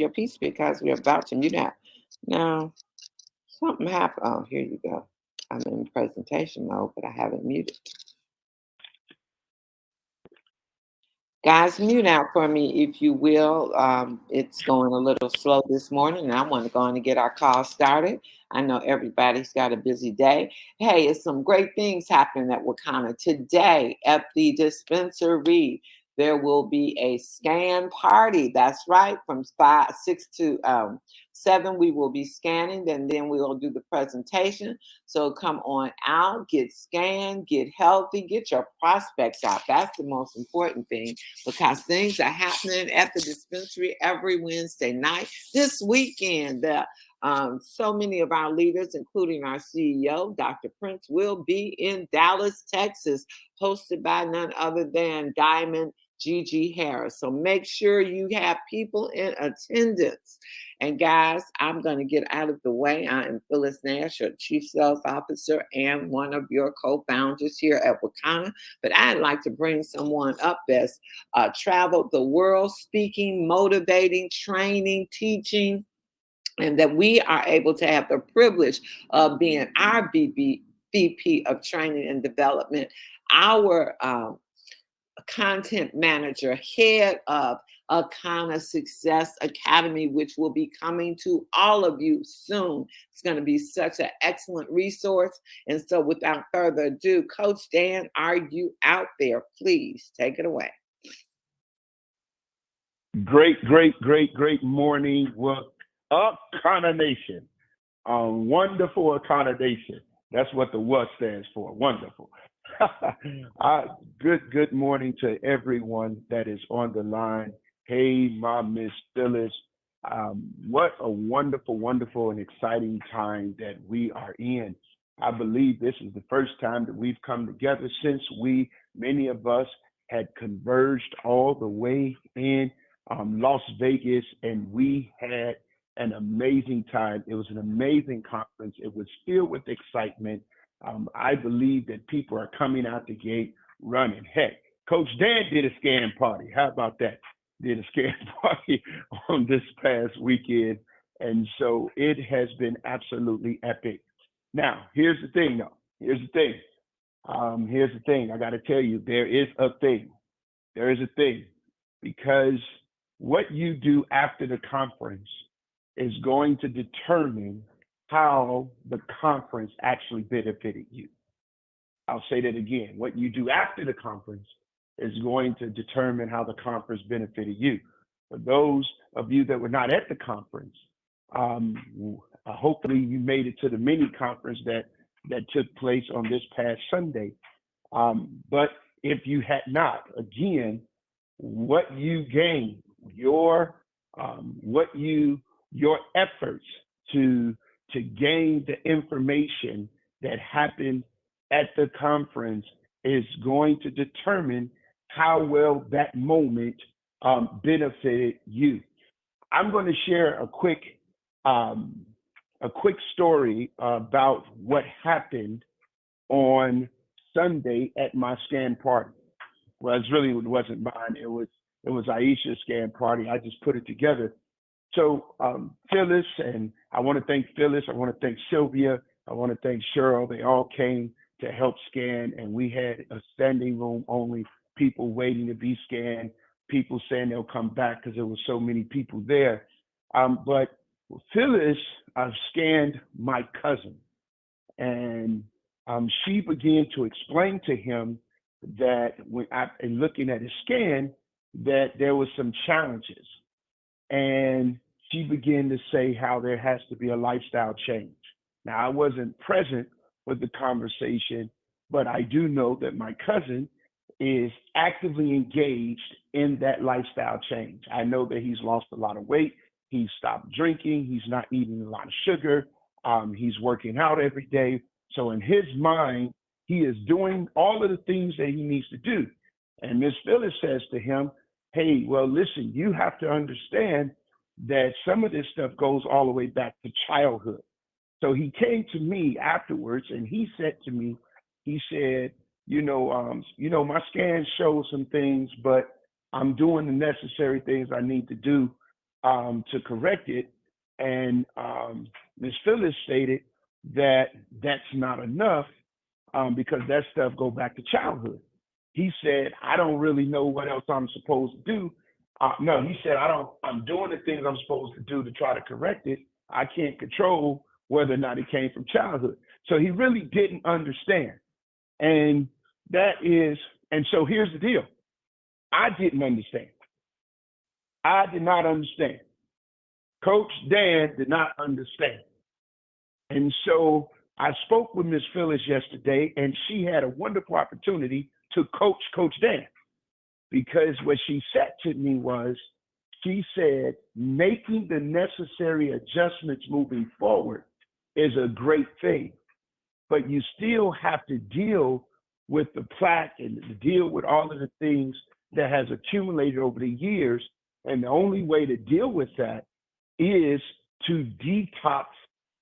your piece because we're about to mute out. Now, something happened. Oh, here you go. I'm in presentation mode, but I haven't muted. Guys, mute out for me if you will. It's going a little slow this morning, and I want to go on and get our call started. I know everybody's got a busy day. Hey, it's some great things happening at Wakana today at the dispensary. There will be a scan party. That's right, from 6 to 7. We will be scanning, and then we will do the presentation. So come on out, get scanned, get healthy, get your prospects out. That's the most important thing, because things are happening at the dispensary every Wednesday night. This weekend, so many of our leaders, including our CEO, Dr. Prince, will be in Dallas, Texas, hosted by none other than Diamond Gigi Harris. So make sure you have people in attendance. And guys, I'm going to get out of the way. I am Phyllis Nash, your Chief Sales Officer and one of your co-founders here at Wakana. But I'd like to bring someone up that's traveled the world speaking, motivating, training, teaching, and that we are able to have the privilege of being our VP of Training and Development, our content manager, head of Akana Success Academy, which will be coming to all of you soon. It's going to be such an excellent resource. And so without further ado, Coach Dan, are you out there? Please take it away. Great morning. Well, Akana Nation. Wonderful Akana Nation. That's what the WA stands for. Wonderful. Good morning to everyone that is on the line. Hey, my Miss Phyllis. What a wonderful and exciting time that we are in. I believe this is the first time that we've come together since many of us had converged all the way in Las Vegas, and we had an amazing time. It was an amazing conference. It was filled with excitement. I believe that people are coming out the gate running. Heck, Coach Dan did a scan party. How about that? Did a scan party on this past weekend. And so it has been absolutely epic. Now, here's the thing, though. Here's the thing. I got to tell you, there is a thing. There is a thing. Because what you do after the conference is going to determine how the conference actually benefited you. I'll say that again. What you do after the conference is going to determine how the conference benefited you. For those of you that were not at the conference, hopefully you made it to the mini conference that took place on this past Sunday. But if you had not, again, what you gained, your efforts to gain the information that happened at the conference is going to determine how well that moment benefited you. I'm going to share a quick story about what happened on Sunday at my scan party. Well, it wasn't mine. It was Aisha's scan party. I just put it together. So Phyllis, and I want to thank Phyllis. I want to thank Sylvia. I want to thank Cheryl. They all came to help scan, and we had a standing room only, people waiting to be scanned, people saying they'll come back because there were so many people there. But Phyllis scanned my cousin, and she began to explain to him that in looking at his scan, that there was some challenges. And she began to say how there has to be a lifestyle change. Now, I wasn't present with the conversation, but I do know that my cousin is actively engaged in that lifestyle change. I know that he's lost a lot of weight. He's stopped drinking. He's not eating a lot of sugar. He's working out every day. So in his mind, he is doing all of the things that he needs to do. And Ms. Phyllis says to him, hey, well, listen, you have to understand that some of this stuff goes all the way back to childhood. So he came to me afterwards and he said to me, he said, my scans show some things, but I'm doing the necessary things I need to do to correct it. And Ms. Phyllis stated that that's not enough because that stuff go back to childhood. He said, I don't really know what else I'm supposed to do. No, he said, I'm doing the things I'm supposed to do to try to correct it. I can't control whether or not it came from childhood. So he really didn't understand. And so here's the deal. I didn't understand. I did not understand. Coach Dan did not understand. And so I spoke with Ms. Phyllis yesterday, and she had a wonderful opportunity to coach Coach Dan, because what she said to me was, she said, making the necessary adjustments moving forward is a great thing, but you still have to deal with the plaque and to deal with all of the things that has accumulated over the years. And the only way to deal with that is to detox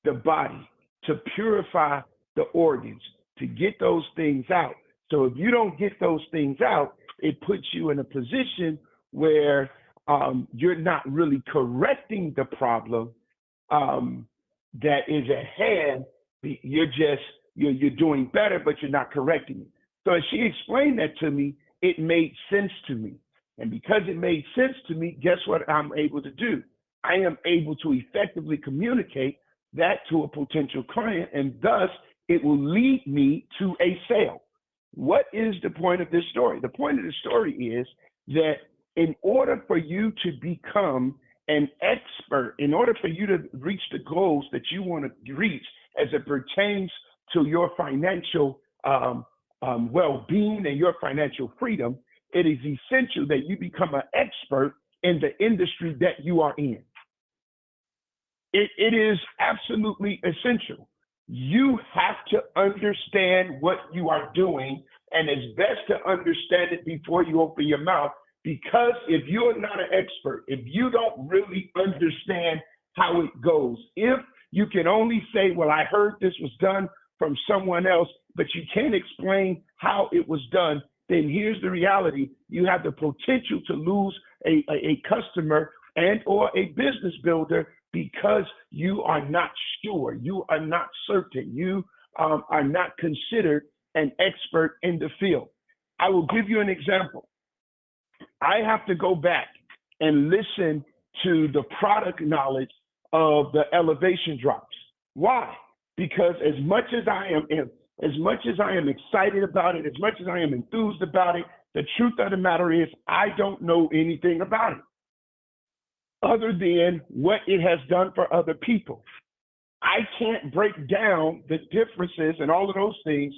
the body, to purify the organs, to get those things out. So if you don't get those things out, it puts you in a position where you're not really correcting the problem that is at hand. You're doing better, but you're not correcting it. So as she explained that to me, it made sense to me. And because it made sense to me, guess what I'm able to do? I am able to effectively communicate that to a potential client, and thus it will lead me to a sale. What is the point of this story? The point of the story is that in order for you to become an expert, in order for you to reach the goals that you want to reach as it pertains to your financial well-being and your financial freedom, it is essential that you become an expert in the industry that you are in. It is absolutely essential. You have to understand what you are doing, and it's best to understand it before you open your mouth, because if you're not an expert, if you don't really understand how it goes, if you can only say, well, I heard this was done from someone else, but you can't explain how it was done, then here's the reality. You have the potential to lose a customer and or a business builder because you are not sure, you are not certain, you are not considered an expert in the field. I will give you an example. I have to go back and listen to the product knowledge of the elevation drops. Why? Because as much as I am excited about it, as much as I am enthused about it, the truth of the matter is I don't know anything about it other than what it has done for other people. I can't break down the differences and all of those things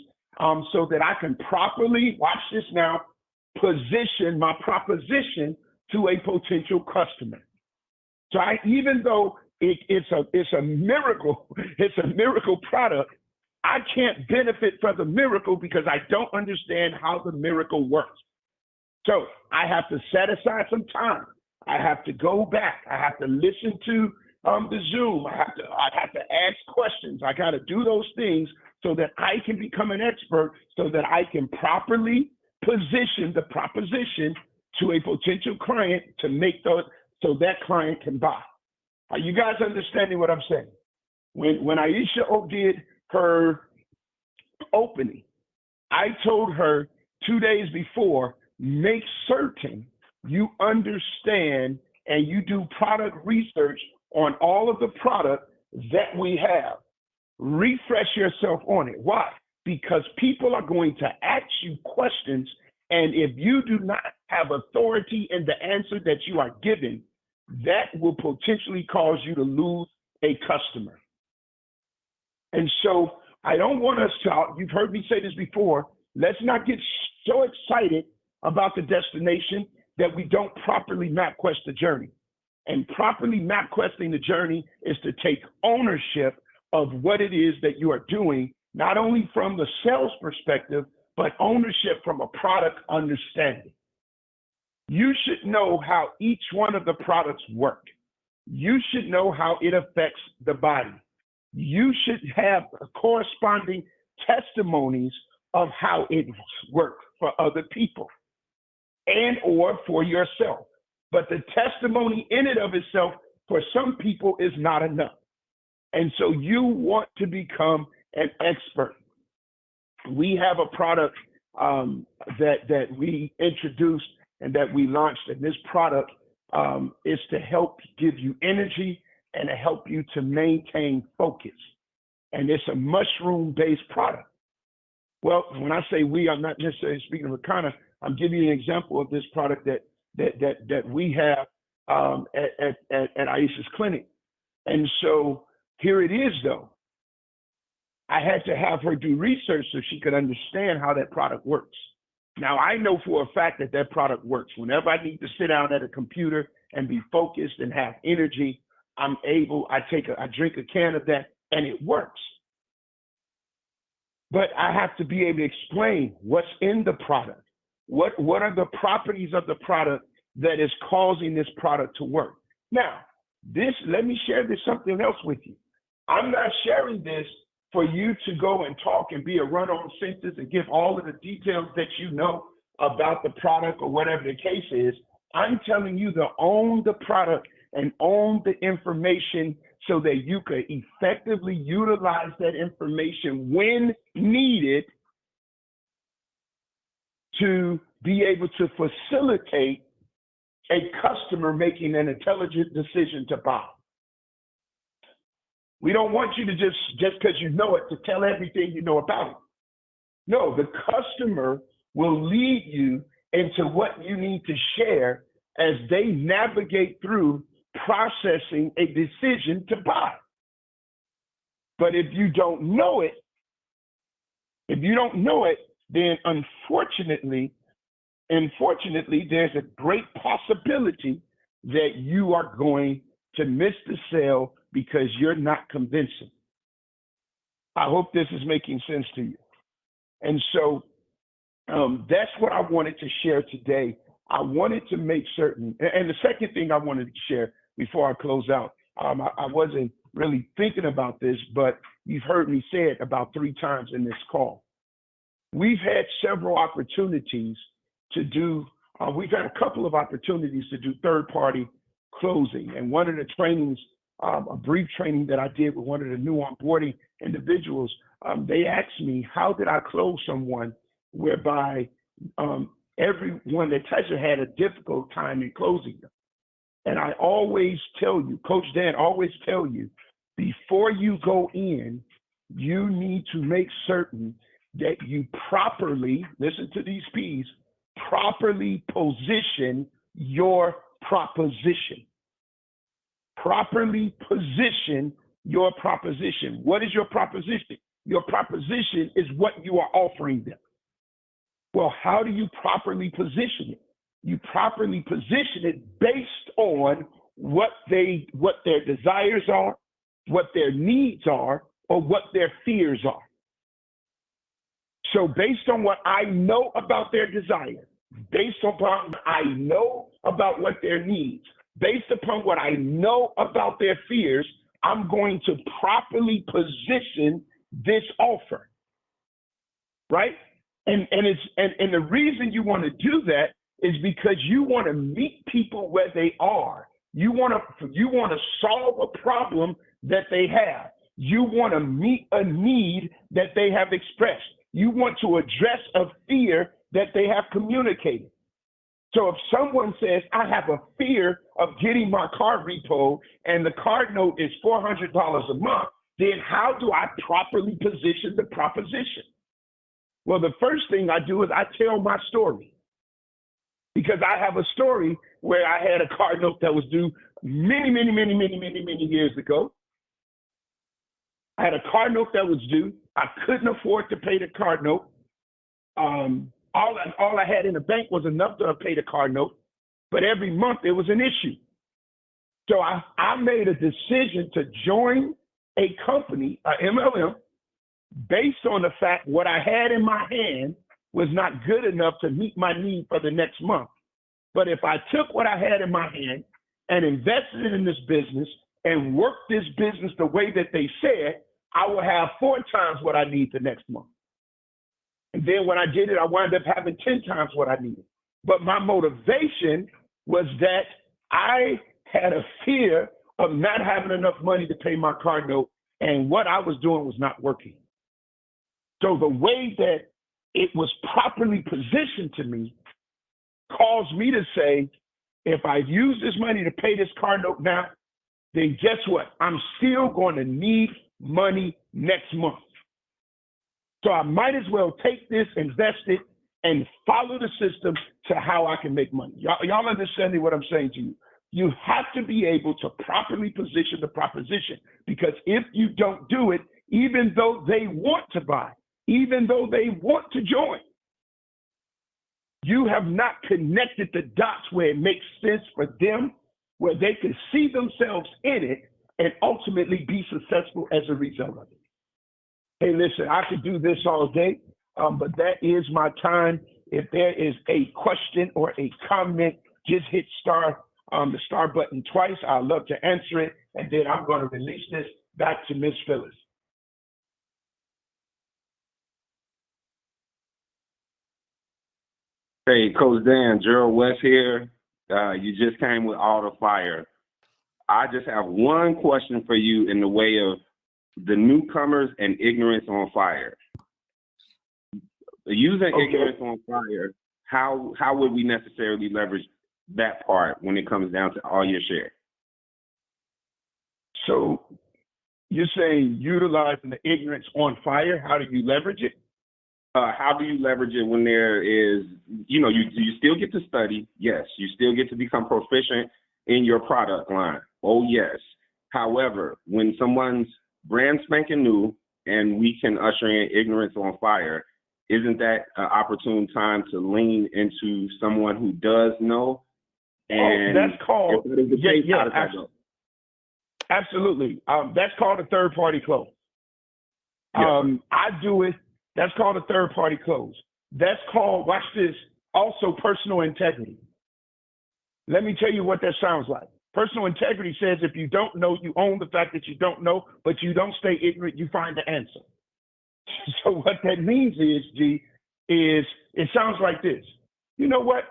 so that I can properly, watch this now, position my proposition to a potential customer. So even though it's a miracle, it's a miracle product, I can't benefit from the miracle because I don't understand how the miracle works. So I have to set aside some time. I have to go back. I have to listen to the Zoom. I have to ask questions. I got to do those things so that I can become an expert, so that I can properly position the proposition to a potential client to make those so that client can buy. Are you guys understanding what I'm saying? When Aisha did her opening, I told her 2 days before, make certain you understand and you do product research on all of the product that we have. Refresh yourself on it. Why? Because people are going to ask you questions, and if you do not have authority in the answer that you are giving, that will potentially cause you to lose a customer. And so I don't want us to, you've heard me say this before, let's not get so excited about the destination that we don't properly map quest the journey. And properly map questing the journey is to take ownership of what it is that you are doing, not only from the sales perspective, but ownership from a product understanding. You should know how each one of the products work. You should know how it affects the body. You should have corresponding testimonies of how it works for other people and or for yourself. But the testimony in and of itself for some people is not enough. And so you want to become an expert. We have a product that we introduced and that we launched, and this product is to help give you energy and to help you to maintain focus. And it's a mushroom-based product. Well, when I say we, I'm not necessarily speaking of Rakana. I'm giving you an example of this product that we have at Aisha's clinic. And so here it is, though. I had to have her do research so she could understand how that product works. Now, I know for a fact that that product works. Whenever I need to sit down at a computer and be focused and have energy, I drink a can of that, and it works. But I have to be able to explain what's in the product. What are the properties of the product that is causing this product to work? Now, let me share something else with you. I'm not sharing this for you to go and talk and be a run-on sentence and give all of the details that you know about the product or whatever the case is. I'm telling you to own the product and own the information so that you could effectively utilize that information when needed to be able to facilitate a customer making an intelligent decision to buy. We don't want you to just because you know it, to tell everything you know about it. No, the customer will lead you into what you need to share as they navigate through processing a decision to buy. But if you don't know it, then unfortunately, there's a great possibility that you are going to miss the sale because you're not convincing. I hope this is making sense to you. And so that's what I wanted to share today. I wanted to make certain, and the second thing I wanted to share before I close out, I wasn't really thinking about this, but you've heard me say it about 3 times in this call. We've had several opportunities to do, we've had a couple of opportunities to do third-party closing. And one of the trainings, a brief training that I did with one of the new onboarding individuals, they asked me, how did I close someone whereby everyone that touched it had a difficult time in closing them? And I always tell you, Coach Dan always tell you, before you go in, you need to make certain that you properly, listen to these P's, properly position your proposition. Properly position your proposition. What is your proposition? Your proposition is what you are offering them. Well, how do you properly position it? You properly position it based on what their desires are, what their needs are, or what their fears are. So based on what I know about their desire, based upon what I know about what their needs, based upon what I know about their fears, I'm going to properly position this offer, right? And the reason you want to do that is because you want to meet people where they are. You want to solve a problem that they have. You want to meet a need that they have expressed. You want to address a fear that they have communicated. So if someone says, I have a fear of getting my car repoed and the car note is $400 a month, then how do I properly position the proposition? Well, the first thing I do is I tell my story. Because I have a story where I had a car note that was due many years ago. I had a car note that was due. I couldn't afford to pay the car note. All I had in the bank was enough to pay the car note, but every month it was an issue. So I made a decision to join a company, a MLM, based on the fact what I had in my hand was not good enough to meet my need for the next month. But if I took what I had in my hand and invested it in this business and worked this business the way that they said, I will have 4 times what I need the next month. And then when I did it, I wound up having 10 times what I needed. But my motivation was that I had a fear of not having enough money to pay my car note, and what I was doing was not working. So the way that it was properly positioned to me caused me to say, if I use this money to pay this car note now, then guess what? I'm still going to need money next month. So I might as well take this, invest it, and follow the system to how I can make money. Y'all understanding what I'm saying to you? You have to be able to properly position the proposition, because if you don't do it, even though they want to buy, even though they want to join, you have not connected the dots where it makes sense for them, where they can see themselves in it and ultimately be successful as a result of it. Hey, listen, I could do this all day, but that is my time. If there is a question or a comment, just hit the star button twice. I'd love to answer it, and then I'm going to release this back to Ms. Phyllis. Hey, Coach Dan, Gerald West here. You just came with all the fire. I just have one question for you in the way of the newcomers and ignorance on fire. Using ignorance on fire, how would we necessarily leverage that part when it comes down to all your share? So you're saying utilizing the ignorance on fire, how do you leverage it? How do you leverage it when there is, you still get to study, yes. You still get to become proficient in your product line, oh yes. However, when someone's brand spanking new and we can usher in ignorance on fire, isn't that an opportune time to lean into someone who does know? And that's called, absolutely. Absolutely. That's called a third-party close. Yes. I do it. That's called a third-party close. That's called, watch this, also personal integrity. Let me tell you what that sounds like. Personal integrity says if you don't know, you own the fact that you don't know, but you don't stay ignorant, you find the answer. So what that means is, is it sounds like this. You know what?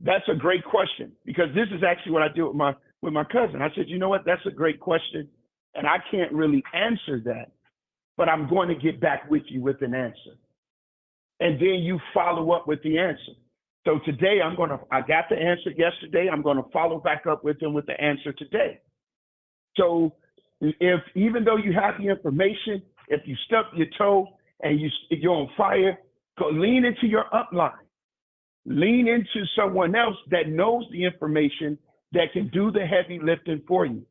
That's a great question, because this is actually what I do with my cousin. I said, you know what? That's a great question, and I can't really answer that, but I'm going to get back with you with an answer. And then you follow up with the answer. So today I got the answer yesterday. I'm going to follow back up with him with the answer today. So if, even though you have the information, if you stub your toe and you're on fire, go lean into your upline. Lean into someone else that knows the information that can do the heavy lifting for you.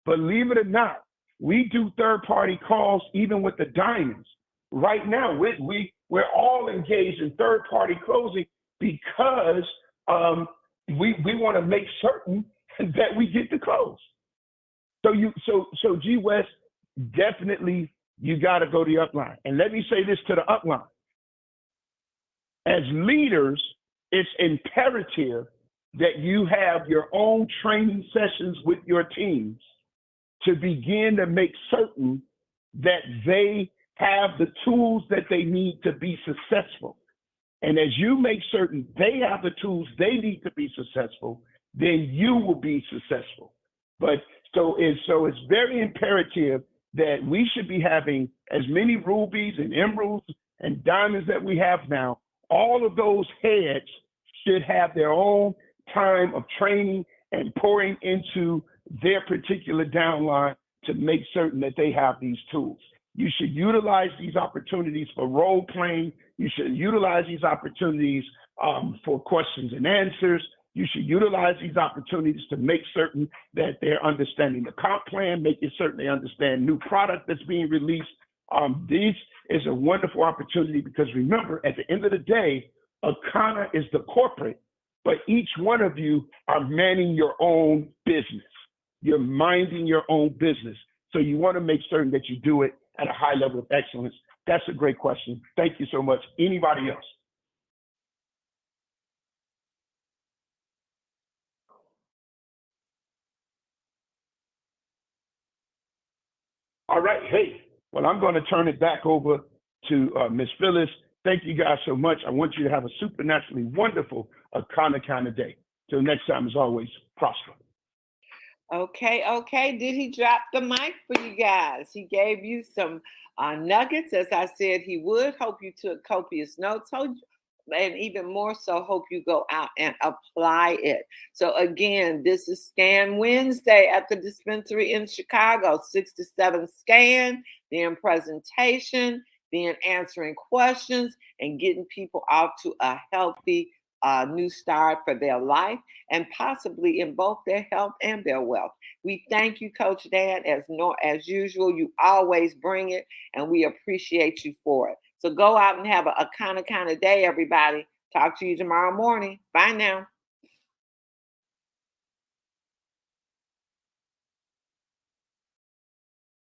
Believe it or not, we do third-party calls even with the diamonds. Right now, we're all engaged in third-party closing because we want to make certain that we get the close. So G West, definitely you got to go to the upline. And let me say this to the upline. As leaders, it's imperative that you have your own training sessions with your teams to begin to make certain that they have the tools that they need to be successful. And as you make certain they have the tools they need to be successful, then you will be successful. But so it's very imperative that we should be having as many rubies and emeralds and diamonds that we have now. All of those heads should have their own time of training and pouring into their particular downline to make certain that they have these tools. You should utilize these opportunities for role playing. You should utilize these opportunities for questions and answers. You should utilize these opportunities to make certain that they're understanding the comp plan, making certain they understand new product that's being released. This is a wonderful opportunity because remember, at the end of the day, Akana is the corporate, but each one of you are manning your own business. You're minding your own business. So you want to make certain that you do it at a high level of excellence. That's a great question. Thank you so much. Anybody else? All right. Hey, well, I'm going to turn it back over to Ms. Phyllis. Thank you guys so much. I want you to have a supernaturally wonderful Akana kind of day. Till next time, as always, prosper. Okay. Did he drop the mic for you guys? He gave you some nuggets, as I said he would. Hope you took copious notes. And even more so, hope you go out and apply it. So again, this is Scan Wednesday at the dispensary in Chicago. 6 to 7 scan, then presentation, then answering questions, and getting people off to a healthy new start for their life, and possibly in both their health and their wealth. We thank you, Coach Dan, as usual. You always bring it, and we appreciate you for it. So go out and have a kind of day, everybody. Talk to you tomorrow morning. Bye now.